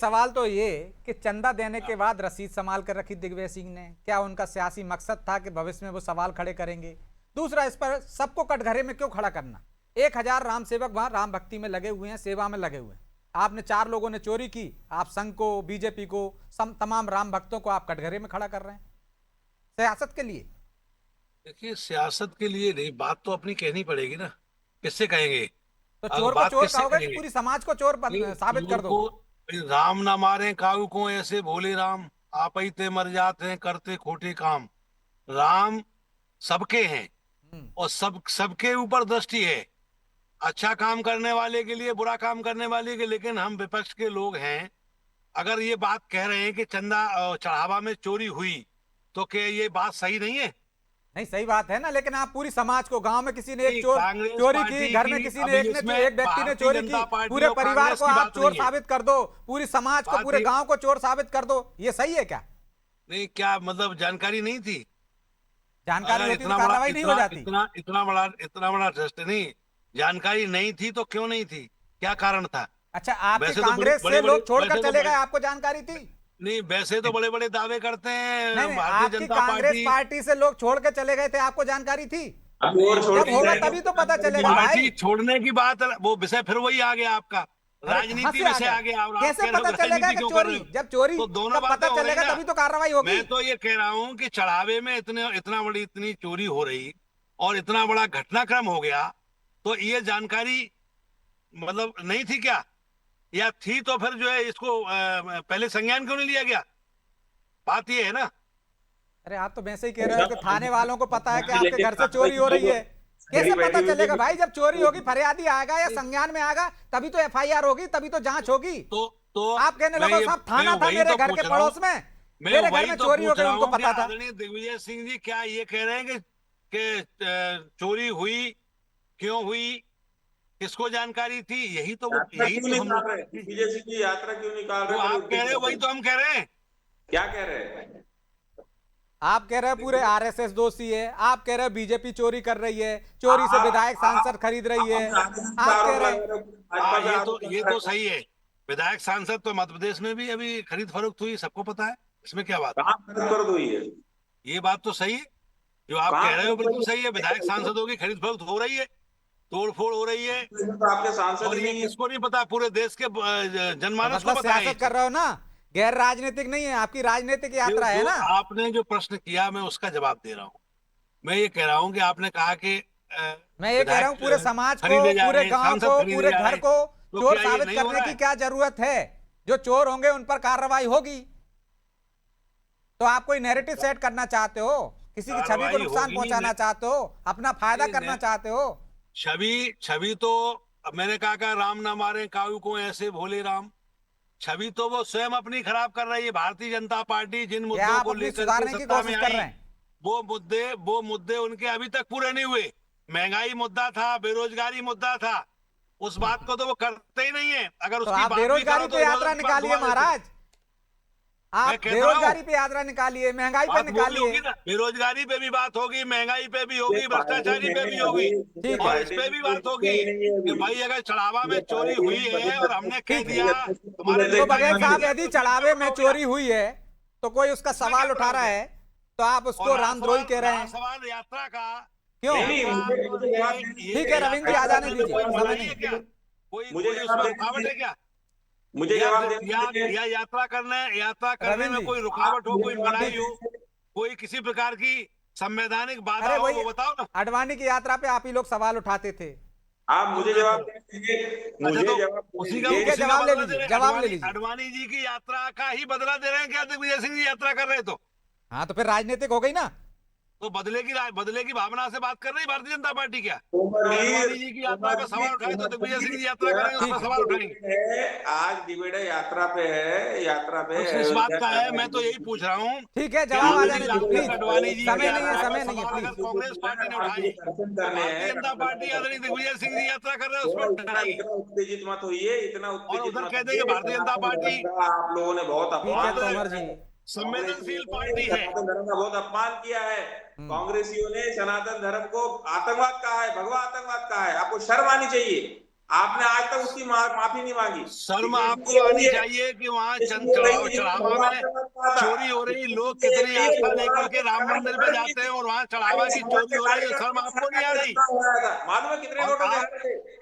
सवाल तो ये कि चंदा देने के बाद रसीद संभाल कर रखी दिग्विजय सिंह ने, क्या उनका सियासी मकसद था कि भविष्य में वो सवाल खड़े करेंगे? दूसरा, इस पर सबको कटघरे में क्यों खड़ा करना? 1000 राम सेवक वहां राम भक्ति में लगे हुए हैं, सेवा में लगे हुए हैं। आपने 4 लोगों ने चोरी की, आप संघ को, बीजेपी को, तमाम राम भक्तों को आप कटघरे में खड़ा कर रहे हैं सियासत के लिए। देखिए, सियासत के लिए नहीं, बात तो अपनी कहनी पड़ेगी ना। किससे कहेंगे? तो अगर चोर को बात चोर किससे कहोगे कि करेंगे? पूरी समाज को चोर नहीं, साबित कर चोर को दोगे? राम ना मारे काऊ को, ऐसे भोले राम आप ही ते मर जाते हैं करते खोटे काम। राम सबके हैं हम्म। और सबके ऊपर दृष्टि है। अच्छा काम करने वाले के लिए, बुरा काम करने वाले के। लेकिन हम विपक्ष के लोग हैं, अगर ये बात कह रहे हैं कि चंदा चढ़ावा में चोरी हुई, तो क्या ये बात सही नहीं है? नहीं, सही बात है ना, लेकिन आप पूरी समाज को, गांव में किसी ने एक नहीं, चोर कांग्रेस चोरी की, पार्टी घर में की किसी ने अभी एक इसमें एक व्यक्ति ने भारतीय चोरी की, जनता पार्टी पूरे और परिवार कांग्रेस को की आप बात चोर नहीं है। साबित कर दो, पूरी समाज को, पूरे भारतीय गांव को चोर साबित कर दो, ये सही है क्या? नहीं, क्या मतलब जानकारी नहीं थी? जानकारी अगर होती तो कार्रवाई नहीं हो जाती? इतना बड़ा ट्रस्ट नहीं, जानकारी नहीं थी तो क्यों नहीं थी? क्या कारण था? अच्छा, आपकी वैसे तो कांग्रेस बड़े से बड़े लोग छोड़कर वैसे तो चले गए, बड़े आपको जानकारी थी? नहीं, वैसे तो बड़े बड़े दावे करते नहीं हैं नहीं, भारतीय आपकी जनता कांग्रेस पार्टी। पार्टी से लोग छोड़ के चले गए थे, आपको जानकारी थी? अभी और छोड़ जब नहीं होगा रहे तभी तो पता तो चलेगा भाई। पार्टी छोड़ने की बात, वो विषय फिर वही आ गया आपका। अरे कहां राजनीति से आ विषय गया? आ गया और आप कैसे कह रहे हो पता कि चलेगा राजनीति कि क्यों कर चोरी, रहे हो? जब चोरी तो दोनों का बातें पता हो गई चलेगा ना। तभी तो कार्रवाई होगी। मैं तो ये कह रहा हूं कि चढ़ावे में इतना बड़ी इतनी चोरी हो रही और इतना बड़ा घटनाक्रम हो गया, तो ये जानकारी मतलब नहीं थी क्या? या थी तो फिर जो है इसको पहले संज्ञान क्यों नहीं लिया गया? बात ये है ना। अरे आप तो वैसे ही कह रहे हो कि थाने वालों को पता है कि अभी आपके लेकिन घर से आपका चोरी हो रही जो है। खड़ी कैसे बैठी पता हुई चलेगा है, भाई? जब चोरी होगी, फरियादी आएगा या संज्ञान में आएगा, तभी तो एफआईआर होगी, तभी तो जांच होगी। तो आप कहने मैं लगो ये साहब मैं थाना था वही मेरे तो घर के पूछ रहा हूँ। पड़ोस में, मैं मेरे घर वही में तो चोरी हो पूछ गई, रहा उनको हूँ कि पता था। आदरणीय दिग्विजय सिंह जी क्या ये कह रहे हैं कि चोरी हुई, क्यों हुई, किसको जानकारी थी? यात्रा यही क्यों तो हम निकाल लोग रहे हैं? विजय सिंह जी यात्रा क्यों निकाल जो रहे हैं? बड़े आप कह रहे उद्देश्य हो वही से तो हम कह रहे हैं। क्या कह रहे हैं? आप कह रहे हैं पूरे देखिए, आरएसएस दोषी है, आप कह रहे हैं बीजेपी चोरी कर रही है, चोरी से विधायक सांसद आप खरीद रही है, राजनीति का आप कह आरोप रहे लगा हैं। रहे हो, भाजपा पे आरोप ये लगा तो रहे हो। सही है। विधायक सांसद तो मध्य प्रदेश में भी अभी खरीद फरोख्त हुई, सबको पता है। इसमें क्या बात? कहाँ कर दो ये? ये बात तो सही है, जो आप कहाँ कह रहे हो खरीद बिल्कुल रही सही है। विधायक है? सांसदों की खरीद फरोख्त हो रही है, तोड़ फोड़ हो रही है। तो आपके सांसद और ही ये नहीं है। किसको नहीं पता? पूरे देश के जनमानस को मतलब पता है ये सियासत कर चीज। रहे हो ना, गैर राजनीतिक नहीं है, आपकी राजनीतिक जो यात्रा है जो ना। आपने जो प्रश्न किया, मैं उसका जवाब दे रहा हूँ। मैं ये कह रहा हूँ कि आपने कहा कि मैं ये कह रहा विधायक हूं पूरे समाज को, खरीदे जा पूरे रहे हैं, गांव सांसद को, खरीदे पूरे जा रहे घर हैं, को तो चोर क्या ये साबित नहीं हो करने रहा की है? क्या जरूरत है? जो चोर होंगे उन पर कार्रवाई होगी। तो आप कोई नैरेटिव सेट करना चाहते हो, किसी की छवि को कार्रवाई नुकसान होगी पहुंचाना चाहते हो, अपना फायदा करना नहीं, चाहते हो? छवि छवि तो अब मैंने कहा राम ना मारे काऊ को, ऐसे भोले राम। छवि तो वो स्वयं अपनी खराब कर रही है। भारतीय जनता पार्टी जिन या मुद्दों आप को अपनी लेकर के सुधारने की सत्ता में कोशिश कर आई, रहे हैं? वो मुद्दे उनके अभी तक पूरे नहीं हुए। महंगाई मुद्दा था, बेरोजगारी मुद्दा था, उस बात को तो वो करते ही नहीं है। अगर तो उसकी आप बात भी बेरोजगारी करो पे तो इधर यात्रा की बात निकालिए घुमा देते हैं। महाराज। मैं आप कहता हूँ, बेरोजगारी पे यात्रा निकालिए, महंगाई पे बात वो भी निकालिए। होगी ना, बेरोजगारी पे भी बात होगी, महंगाई पे भी मुझे होगी, पार्टी भ्रष्टाचारी पे में भी अभी, होगी। मुझे ठीक है, और इस पार्टी पे में भी कोई बात दिक्कत होगी ही नहीं है कि अभी। भाई अगर चढ़ावा में मुझे चोरी पार्टी हुई में है और हमने कह ठीक है। दिया हमारे तो नेता बघेल जी ने साहब, दिया, यदि तो उसमें क्या चढ़ावे में बुरा हो गया? चोरी हुई है तो कोई उसका उसमें क्या सवाल बुरा उठा हो रहा गया? है, तो आप और उसको रामद्रोही कह रहे रहा हैं? सवाल यात्रा का। क्यों? नहीं नहीं, यात्रा मुझे तो मुझे जवाब देने ये ठीक है दीजिए। रविंद्र जी, आ यात्रा जाने में तो दीजिए, कोई समय बुराई नहीं है है। क्या? कोई मुझे कोई जवाब उसमें देने रुकावट है दीजिए। क्या? मुझे या जवाब देने या दीजिए। या यात्रा करने रविंद्र में जी, कोई आप रुकावट हो, मुझे कोई जवाब मनाही ठीक। हो, देने दीजिए। कोई किसी प्रकार की संवैधानिक बाधा अरे हो, वही वो बताओ ना। अडवाणी की यात्रा पे आप ही लोग सवाल उठाते थे। आप क्यों मुझे ना जवाब करो? देने दीजिए। अच्छा, मुझे तो जवाब देने ठीक है, उसी दीजिए। का जवाब ले बदला दे लीजिए, रहे? जवाब ले अडवाणी लीजिए। अडवाणी जी की यात्रा का ही बदला दे रहे हैं क्या दिग्विजय सिंह जी यात्रा कर रहे? हाँ, तो फिर राजनीतिक हो गई ना। तो बदले की भावना से बात कर रही भारतीय जनता पार्टी क्या? कि तोमरगीर अडवाणी जी की यात्रा पे तोमरगीर सवाल उठाए तो दिग्विजय सिंह तोमरगीर जी यात्रा करेंगे, उस ठीक पर है। सवाल आज उठाएंगे? डिबेट है, आज डिबेट है, यात्रा पे है, यात्रा पे बस इस बात अयोध्या का है, जाना मैं तो यही है। पूछ रहा हूँ ठीक है, कि जवाब आ आदरणीय जाने दीजिए लालकृष्ण प्लीज। आडवाणी जी की समय नहीं है, यात्रा का समय नहीं है, सवाल अगर प्लीज। कांग्रेस पार्टी ने मुझे उठाई, दर्शन तो करने भारतीय हैं, जनता पार्टी आदरणीय दिग्विजय सिंह जी यात्रा कर रहे हैं, उस थोड़ा पर इतना उठाएगी। इतना उत्तेजित मत होइए, इतना और उत्तेजित उधर मत कह देंगे होइए। भारतीय जनता सनातन पार्टी धर्म का आप लोगों ने बहुत ठीक है अपमान बहुत तोमर किया जी। है। कांग्रेसियों संवेदनशील ने पार्टी है। सनातन धर्म का बहुत अपमान किया है। हम्म। कांग्रेसियों ने सनातन धर्म को आतंकवाद कहा है, भगवा आतंकवाद कहा है। आपको शर्म आनी चाहिए। आपने आज तक उसकी माफी नहीं मांगी। शर्म लेकिन आपको इसलिए आनी ये- चाहिए कि वहां इसलिए वही चढ़ावा भगवान में के पास कहा था। चोरी हो रही, लोग इसलिए कितनी ये आस्था भगवान लेकर के के राम मंदिर पे कार्यक्रम जाते हैं और वहां भाई चढ़ावा की समाज चोरी के हो रही है, कार्यक्रम शर्म में आपको नहीं आ रही? चंदा हो रहा था, मालूम है कितने और नोटों के आप हारे थे?